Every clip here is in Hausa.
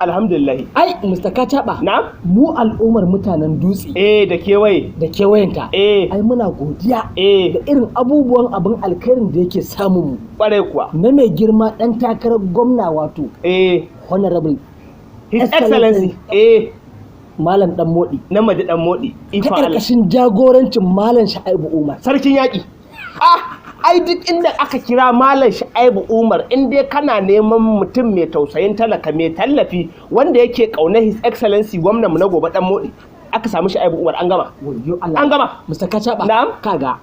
alhamdulillah. ai Mr. Kachaba Na? mu al'ummar mutanen dutse Da kewaye. da kewayenta Eh. ai muna godiya Eh. da irin abubuwan abin alkhairin da yake samun mu Kwarai kuwa. na mai girma dan takarar gwamna wato honorable His Excellency. Malam Dan Modi Na maji dan modi. ta Ikon Allah. karkashin jagorancin Malam Sha'ibu Umar. Sarkin yaƙi. Ai duk inda aka kira Malam Sha'ibu Umar in dai kana neman mutum mai tausayin talaka mai tallafi wanda yake ƙaunar His Excellency gwamnan mu na gobe Dan Modi. Aka samu Sha'ibu Umar an gama. Wayyo Allah. An gama. Mr. Kachaba. Na'am. Kaga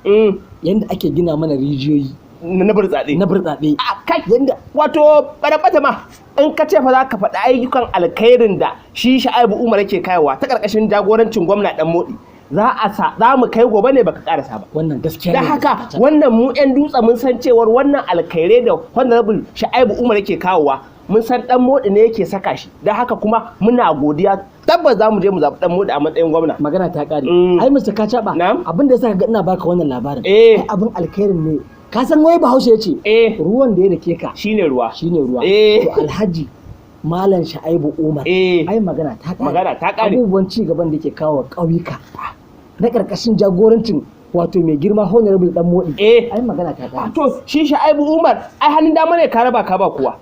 yanda ake gina mana rijiyoyi Na burtsatse. na burtsatse. Kai Yanda wato bata ma in ka ce fa za ka faɗi ayyukan alkhairin da shi Sha'ibu Umar yake kaiwa ta ƙarƙashin jagorancin gwamna Dan Modi za mu kai gobe ne baka karasa ba. wannan gaskiya Da ne. haka Mr. Kachaba. wannan mu 'yan dutse mun san cewar wannan alkhairai da honorable Sha'ibu Umar yake kawowa mun san Dan Modi ne yake saka shi. Da haka kuma muna godiya tabbas za mu je mu zaɓi Dan Modi a matsayin gwamna. magana ta kare. Mm. Ai Mr. Kachaba. Na'am. Abin da yasa ga ina baka wannan labarin. Eh. Ai abin alkhairin ne. Ka san wai Bahaushe yace ruwan da ya dake ka Shine ruwa. shine ruwa. Eh. To Alhaji Malam Sha'ibu Umar. Ai magana ta kare. Magana ta kare. Abubuwan ci gaban da ke kawo ƙauyuka na ƙarƙashin jagorancin wato mai girma honorable Dan Modi. Ai magana ta kare. To shi Sha'ibu Umar ai hannun dama ne ka raba ka ba kuwa.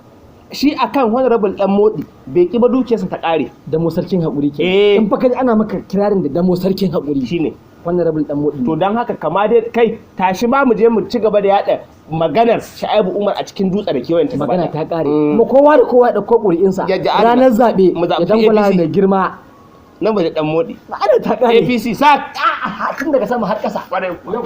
Shi akan honorable Dan Modi bai ki ba dukiyarsa ta kare. Damo sarkin haƙuri ke. Eh. In fa kaji ana maka kirarin da damo sarkin haƙuri. Shine. Honorable Dan Modi. To don haka kama dai kai tashi ma mu je mu ci gaba da yada maganar Sha'ibu Umar a cikin dutse da kewayen ta magana ta kare. Kuma kowa da kowa ya ɗauko ƙuri'insa. Ya ji Allah. Ranar zaɓe Mu zaɓi ya dangwala APC. mai girma. Na maji Dan Modi. Magana ta kare. APC sa Tun daga sama har ƙasa. kwarai kuwa.